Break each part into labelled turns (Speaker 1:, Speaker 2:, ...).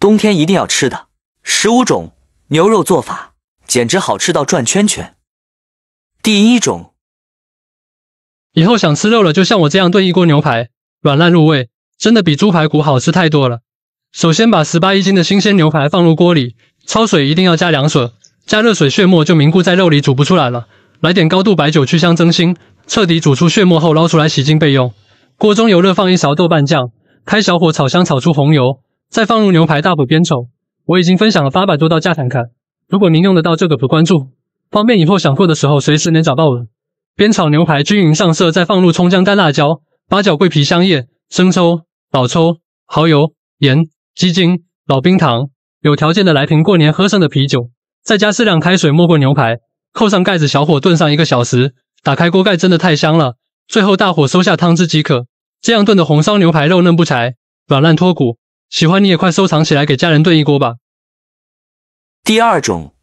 Speaker 1: 冬天一定要吃的15种牛肉做法，简直好吃到转圈圈。第1种，
Speaker 2: 以后想吃肉了，就像我这样炖一锅牛排，软烂入味，真的比猪排骨好吃太多了。首先把18、1斤的新鲜牛排放入锅里，焯水一定要加凉水，加热水血沫就凝固在肉里，煮不出来了。来点高度白酒去香增腥，彻底煮出血沫后捞出来洗净备用。锅中油热，放1勺豆瓣酱，开小火炒香，炒出红油，再放入牛排，大火煸炒。我已经分享了800多道家常看，如果您用得到这个可关注，方便以后想做的时候随时能找到我。煸炒牛排均匀上色，再放入葱姜干辣椒、八角、桂皮、香叶、生抽、老抽、蚝油、盐、鸡精、老冰糖，有条件的来瓶过年喝剩的啤酒，再加适量开水没过牛排，扣上盖子，小火炖上1个小时。打开锅盖，真的太香了。最后大火收下汤汁即可。这样炖的红烧牛排肉嫩不柴，软烂脱骨，喜欢你也快收藏起来，给家人炖一锅吧。
Speaker 1: 第2种，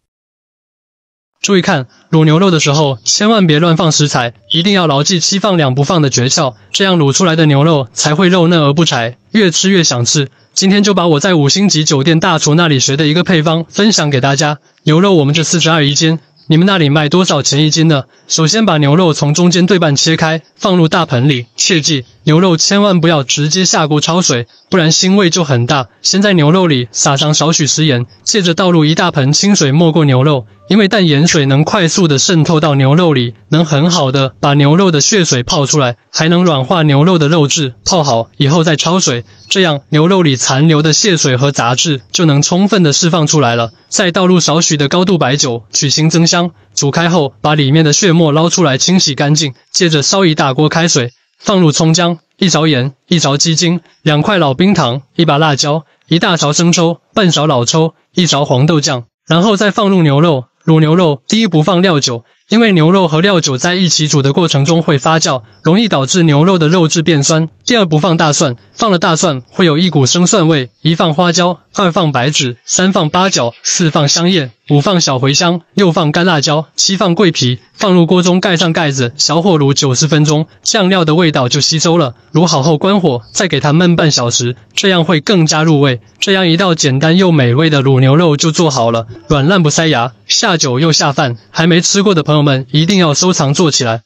Speaker 2: 注意看，卤牛肉的时候千万别乱放食材，一定要牢记7放2不放的诀窍，这样卤出来的牛肉才会肉嫩而不柴，越吃越想吃。今天就把我在5星级酒店大厨那里学的一个配方分享给大家。牛肉我们这42一斤，你们那里卖多少钱1斤呢？首先把牛肉从中间对半切开，放入大盆里，切记牛肉千万不要直接下锅焯水，不然腥味就很大。先在牛肉里撒上少许食盐，接着倒入1大盆清水没过牛肉，因为淡盐水能快速的渗透到牛肉里，能很好的把牛肉的血水泡出来，还能软化牛肉的肉质。泡好以后再焯水，这样牛肉里残留的血水和杂质就能充分的释放出来了。再倒入少许的高度白酒，去腥增香。煮开后，把里面的血沫捞出来清洗干净，接着烧一大锅开水，放入葱姜、1勺盐、1勺鸡精、2块老冰糖、1把辣椒、1大勺生抽、半勺老抽、1勺黄豆酱，然后再放入牛肉。卤牛肉第1不放料酒，因为牛肉和料酒在一起煮的过程中会发酵，容易导致牛肉的肉质变酸。第2不放大蒜，放了大蒜会有一股生蒜味。1放花椒，2放白芷，3放八角，4放香叶，5放小茴香，6放干辣椒，7放桂皮。放入锅中，盖上盖子，小火卤90分钟，酱料的味道就吸收了。卤好后关火，再给它焖半小时，这样会更加入味。这样一道简单又美味的卤牛肉就做好了，软烂不塞牙，下酒又下饭。还没吃过的朋友们一定要收藏做起来。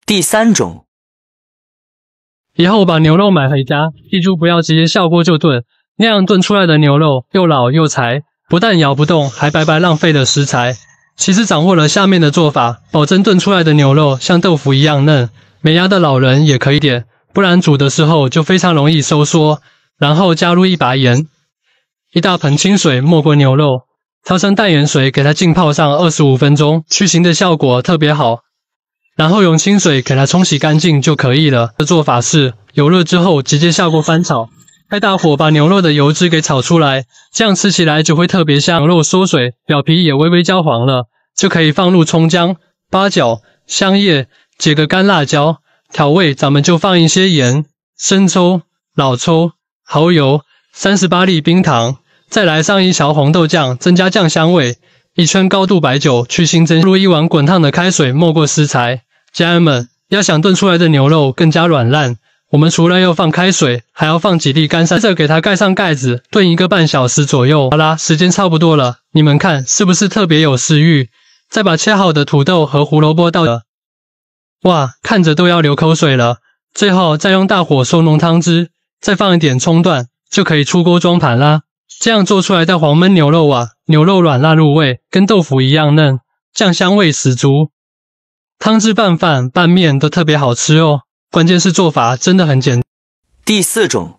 Speaker 1: 第3种，
Speaker 2: 以后把牛肉买回家，记住不要直接下锅就炖，那样炖出来的牛肉又老又柴，不但咬不动，还白白浪费了食材。其实掌握了下面的做法，保证炖出来的牛肉像豆腐一样嫩，没牙的老人也可以点，不然煮的时候就非常容易收缩。然后加入1把盐，1大盆清水没过牛肉，调成淡盐水，给它浸泡上25分钟，去腥的效果特别好。然后用清水给它冲洗干净就可以了。这做法是油热之后直接下锅翻炒，开大火把牛肉的油脂给炒出来，这样吃起来就会特别香，牛肉缩水，表皮也微微焦黄了，就可以放入葱姜、八角、香叶，解个干辣椒。调味咱们就放一些盐、生抽、老抽、蚝油、38粒冰糖，再来上1勺红豆酱，增加酱香味。1圈高度白酒去腥增，入1碗滚烫的开水没过食材。家人们，要想炖出来的牛肉更加软烂，我们除了要放开水，还要放几粒干杉，接着给它盖上盖子，炖1个半小时左右。好啦，时间差不多了，你们看是不是特别有食欲？再把切好的土豆和胡萝卜倒了，哇，看着都要流口水了。最后再用大火收浓汤汁，再放一点葱段，就可以出锅装盘啦。这样做出来的黄焖牛肉啊，牛肉软烂入味，跟豆腐一样嫩，酱香味十足，汤汁拌饭拌面都特别好吃哦。关键是做法真的很简单。
Speaker 1: 第4种，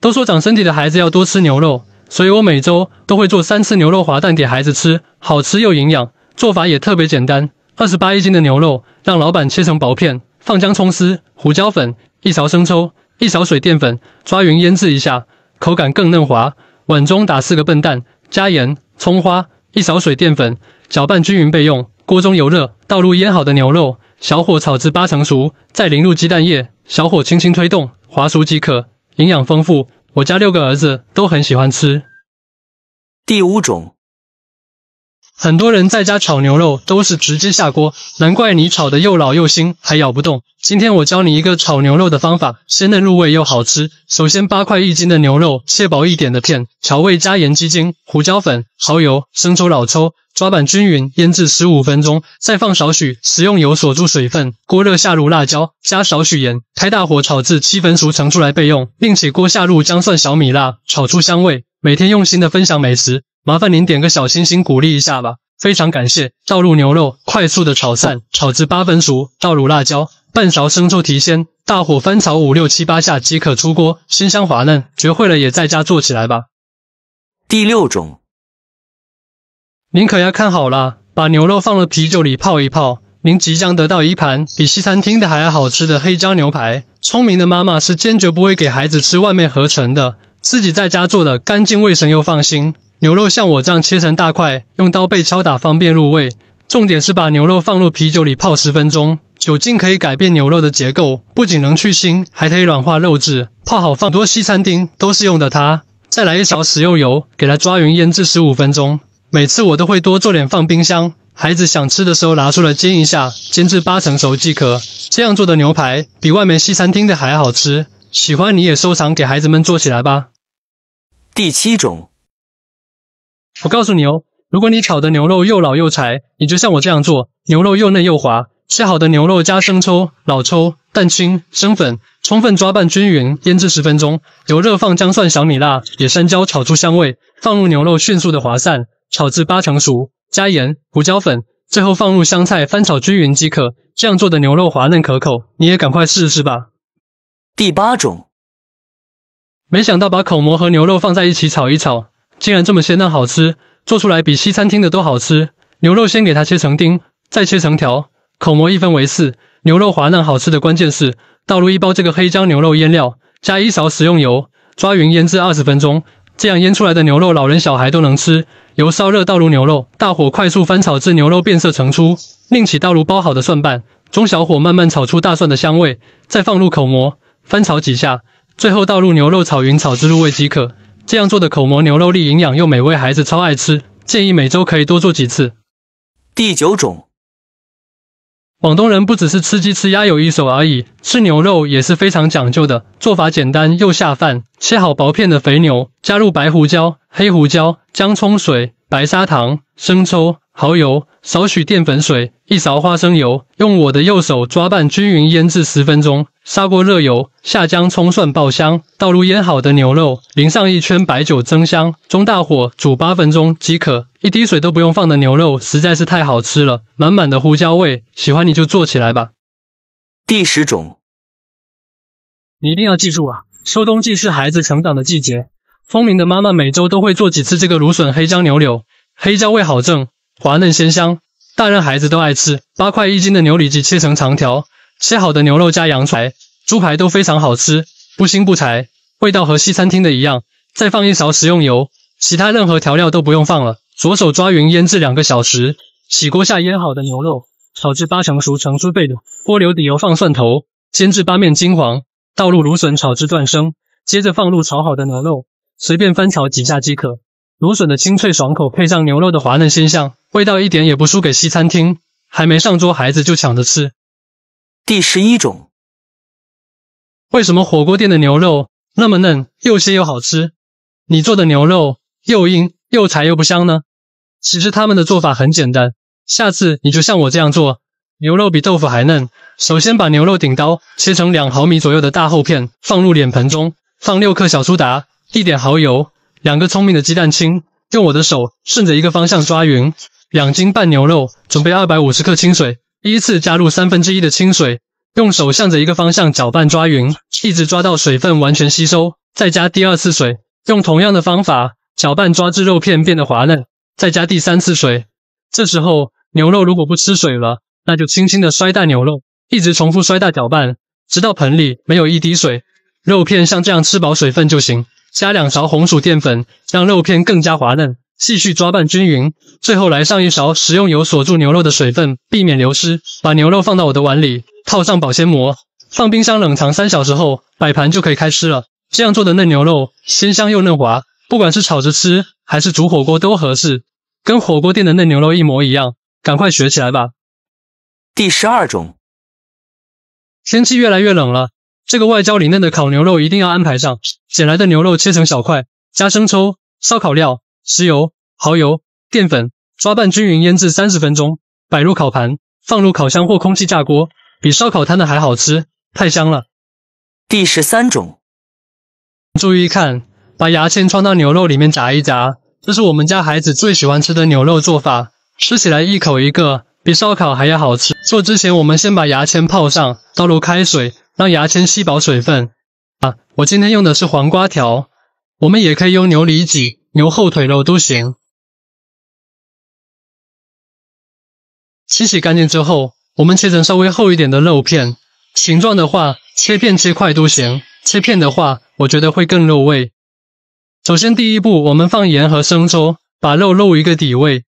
Speaker 2: 都说长身体的孩子要多吃牛肉，所以我每周都会做3次牛肉滑蛋给孩子吃，好吃又营养。做法也特别简单，28一斤的牛肉，让老板切成薄片，放姜葱丝、胡椒粉、1勺生抽、1勺水淀粉，抓匀腌制一下，口感更嫩滑。碗中打4个笨蛋，加盐、葱花、1勺水淀粉，搅拌均匀备用。锅中油热，倒入腌好的牛肉，小火炒至8成熟，再淋入鸡蛋液，小火轻轻推动，滑熟即可。营养丰富，我家6个儿子都很喜欢吃。
Speaker 1: 第5种，
Speaker 2: 很多人在家炒牛肉都是直接下锅，难怪你炒的又老又腥，还咬不动。今天我教你一个炒牛肉的方法，鲜嫩入味又好吃。首先8块1斤的牛肉切薄一点的片，调味加盐、鸡精、胡椒粉、蚝油、生抽、老抽，抓拌均匀，腌制15分钟，再放少许食用油锁住水分。锅热下入辣椒，加少许盐，开大火炒至7分熟盛出来备用，并且锅下入姜蒜、小米辣，炒出香味。每天用心的分享美食，麻烦您点个小星星鼓励一下吧，非常感谢。倒入牛肉，快速的炒散，炒至8分熟，倒入辣椒，半勺生抽提鲜，大火翻炒5、6、7、8下即可出锅，鲜香滑嫩，学会了也在家做起来吧。
Speaker 1: 第6种，
Speaker 2: 您可要看好了，把牛肉放了啤酒里泡一泡，您即将得到一盘比西餐厅的还要好吃的黑椒牛排。聪明的妈妈是坚决不会给孩子吃外面合成的，自己在家做的干净卫生又放心。牛肉像我这样切成大块，用刀背敲打方便入味。重点是把牛肉放入啤酒里泡10分钟，酒精可以改变牛肉的结构，不仅能去腥，还可以软化肉质。泡好放多西餐厅都是用的它。再来1勺食用油，给它抓匀腌制15分钟。每次我都会多做点放冰箱，孩子想吃的时候拿出来煎一下，煎至8成熟即可。这样做的牛排比外面西餐厅的还好吃。喜欢你也收藏给孩子们做起来吧。
Speaker 1: 第7种，
Speaker 2: 我告诉你哦，如果你炒的牛肉又老又柴，你就像我这样做，牛肉又嫩又滑。切好的牛肉加生抽、老抽、蛋清、生粉，充分抓拌均匀，腌制10分钟。油热放姜蒜、小米辣、野山椒炒出香味，放入牛肉迅速的滑散，炒至8成熟，加盐、胡椒粉，最后放入香菜翻炒均匀即可。这样做的牛肉滑嫩可口，你也赶快试试吧。
Speaker 1: 第8种，
Speaker 2: 没想到把口蘑和牛肉放在一起炒一炒，竟然这么鲜嫩好吃，做出来比西餐厅的都好吃。牛肉先给它切成丁，再切成条，口蘑1分为4。牛肉滑嫩好吃的关键是倒入1包这个黑椒牛肉腌料，加1勺食用油，抓匀腌制20分钟。这样腌出来的牛肉老人小孩都能吃。油烧热倒入牛肉，大火快速翻炒至牛肉变色成出，另起倒入包好的蒜瓣，中小火慢慢炒出大蒜的香味，再放入口蘑，翻炒几下，最后倒入牛肉炒匀炒至入味即可。这样做的口蘑牛肉力营养又美味，孩子超爱吃，建议每周可以多做几次。
Speaker 1: 第9种，
Speaker 2: 广东人不只是吃鸡吃鸭有一手而已，吃牛肉也是非常讲究的，做法简单又下饭。切好薄片的肥牛，加入白胡椒、黑胡椒、姜葱水、白砂糖、生抽、蚝油，少许淀粉水，1勺花生油，用我的右手抓拌均匀腌制10分钟。砂锅热油，下姜葱蒜爆香，倒入腌好的牛肉，淋上1圈白酒增香，中大火煮8分钟即可。一滴水都不用放的牛肉实在是太好吃了，满满的胡椒味，喜欢你就做起来吧。
Speaker 1: 第10种，
Speaker 2: 你一定要记住啊，秋冬季是孩子成长的季节，聪明的妈妈每周都会做几次这个芦笋黑椒牛柳，黑椒味好正，滑嫩鲜香，大人孩子都爱吃。8块1斤的牛里脊切成长条，切好的牛肉加洋葱、猪排都非常好吃，不腥不柴，味道和西餐厅的一样。再放1勺食用油，其他任何调料都不用放了，左手抓匀腌制2个小时。起锅下腌好的牛肉，炒至8成熟盛出备的。锅留底油放蒜头，煎至8面金黄，倒入芦笋炒至断生，接着放入炒好的牛肉，随便翻炒几下即可。芦笋的清脆爽口配上牛肉的滑嫩鲜香，味道一点也不输给西餐厅，还没上桌孩子就抢着吃。
Speaker 1: 第11种，
Speaker 2: 为什么火锅店的牛肉那么嫩，又鲜又好吃？你做的牛肉又硬又柴又不香呢？其实他们的做法很简单，下次你就像我这样做，牛肉比豆腐还嫩。首先把牛肉顶刀切成2毫米左右的大厚片，放入脸盆中，放6克小苏打，1点蚝油，2个聪明的鸡蛋清，用我的手顺着一个方向抓匀。2斤半牛肉，准备250克清水，依次加入1/3的清水，用手向着一个方向搅拌抓匀，一直抓到水分完全吸收，再加第2次水，用同样的方法搅拌抓至肉片变得滑嫩，再加第3次水。这时候牛肉如果不吃水了，那就轻轻的摔大牛肉，一直重复摔大搅拌，直到盆里没有一滴水，肉片像这样吃饱水分就行。加2勺红薯淀粉，让肉片更加滑嫩，继续抓拌均匀，最后来上1勺食用油锁住牛肉的水分，避免流失。把牛肉放到我的碗里，套上保鲜膜，放冰箱冷藏3小时后，摆盘就可以开吃了。这样做的嫩牛肉鲜香又嫩滑，不管是炒着吃还是煮火锅都合适。跟火锅店的嫩牛肉一模一样，赶快学起来吧。
Speaker 1: 第12种，
Speaker 2: 天气越来越冷了，这个外焦里嫩的烤牛肉一定要安排上。捡来的牛肉切成小块，加生抽、烧烤料、石油、蚝油、淀粉，抓拌均匀腌制30分钟，摆入烤盘，放入烤箱或空气炸锅，比烧烤摊的还好吃，太香了。
Speaker 1: 第13种，
Speaker 2: 注意看，把牙签装到牛肉里面炸一炸，这是我们家孩子最喜欢吃的牛肉做法，吃起来一口一个，比烧烤还要好吃。做之前我们先把牙签泡上，倒入开水，让牙签吸饱水分。我今天用的是黄瓜条，我们也可以用牛里脊、牛后腿肉都行。清洗干净之后，我们切成稍微厚一点的肉片，形状的话切片切块都行，切片的话我觉得会更入味。首先第一步，我们放盐和生抽，把肉入一个底味。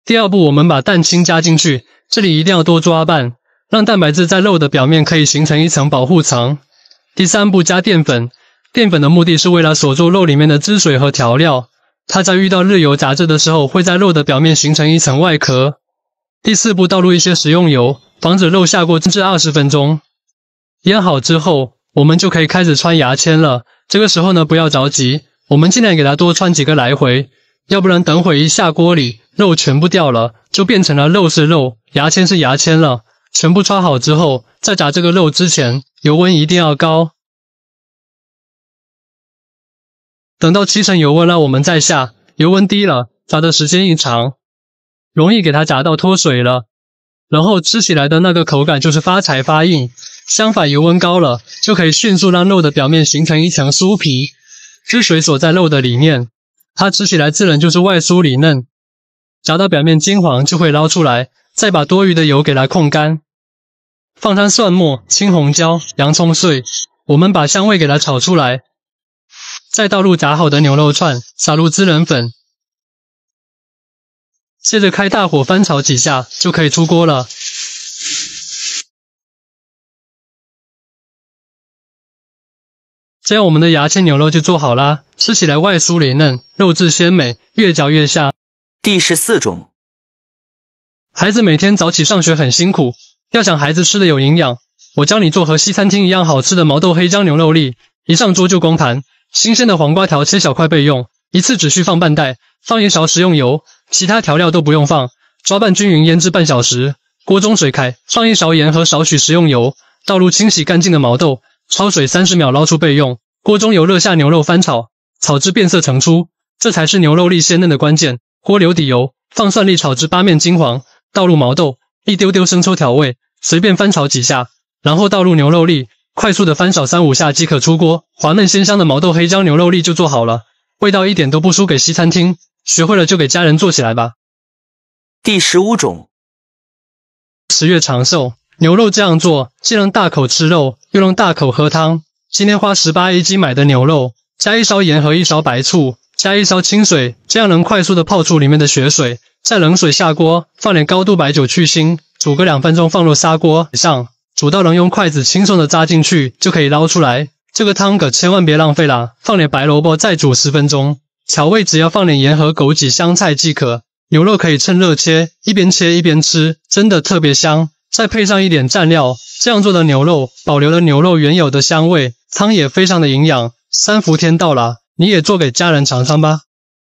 Speaker 2: 第二步，我们把蛋清加进去，这里一定要多抓拌，让蛋白质在肉的表面可以形成一层保护层。第三步，加淀粉，淀粉的目的是为了锁住肉里面的汁水和调料，它在遇到日油炸制的时候会在肉的表面形成一层外壳。第四步，倒入一些食用油，防止肉下锅蒸至20分钟。腌好之后，我们就可以开始穿牙签了。这个时候呢，不要着急，我们尽量给它多穿几个来回，要不然等会一下锅里，肉全部掉了，就变成了肉是肉，牙签是牙签了。全部穿好之后，在炸这个肉之前，油温一定要高。等到7成油温了，我们再下，油温低了，炸的时间一长，容易给它炸到脱水了，然后吃起来的那个口感就是发柴发硬。相反，油温高了，就可以迅速让肉的表面形成一层酥皮，汁水锁在肉的里面，它吃起来自然就是外酥里嫩。炸到表面金黄就会捞出来，再把多余的油给它控干。放上蒜末、青红椒、洋葱碎，我们把香味给它炒出来，再倒入炸好的牛肉串，撒入孜然粉，接着开大火翻炒几下就可以出锅了。这样我们的牙签牛肉就做好啦，吃起来外酥里嫩，肉质鲜美，越嚼越香。
Speaker 1: 第14种，
Speaker 2: 孩子每天早起上学很辛苦，要想孩子吃的有营养，我教你做和西餐厅一样好吃的毛豆黑椒牛肉粒，一上桌就公盘。新鲜的黄瓜条切小块备用，一次只需放半袋，放1勺食用油，其他调料都不用放，抓拌均匀腌制半小时。锅中水开，放1勺盐和少许食用油，倒入清洗干净的毛豆，焯水30秒捞出备用。锅中油热下牛肉翻炒，炒至变色成出，这才是牛肉粒鲜嫩的关键。锅留底油，放蒜粒炒至8面金黄，倒入毛豆，一丢丢生抽调味，随便翻炒几下，然后倒入牛肉粒，快速的翻炒3-5下即可出锅。滑嫩鲜香的毛豆黑椒牛肉粒就做好了，味道一点都不输给西餐厅，学会了就给家人做起来吧。
Speaker 1: 第15种，10
Speaker 2: 月长寿，牛肉这样做，既能大口吃肉，又能大口喝汤。今天花18AG买的牛肉，加1勺盐和1勺白醋，加1勺清水，这样能快速的泡出里面的血水。再冷水下锅，放点高度白酒去腥，煮个2分钟放入砂锅上，煮到能用筷子轻松的扎进去，就可以捞出来。这个汤可千万别浪费啦，放点白萝卜再煮10分钟，调味只要放点盐和枸杞香菜即可。牛肉可以趁热切，一边切一边吃，真的特别香。再配上一点蘸料，这样做的牛肉保留了牛肉原有的香味，汤也非常的营养。3伏天到了，你也做给家人尝尝吧。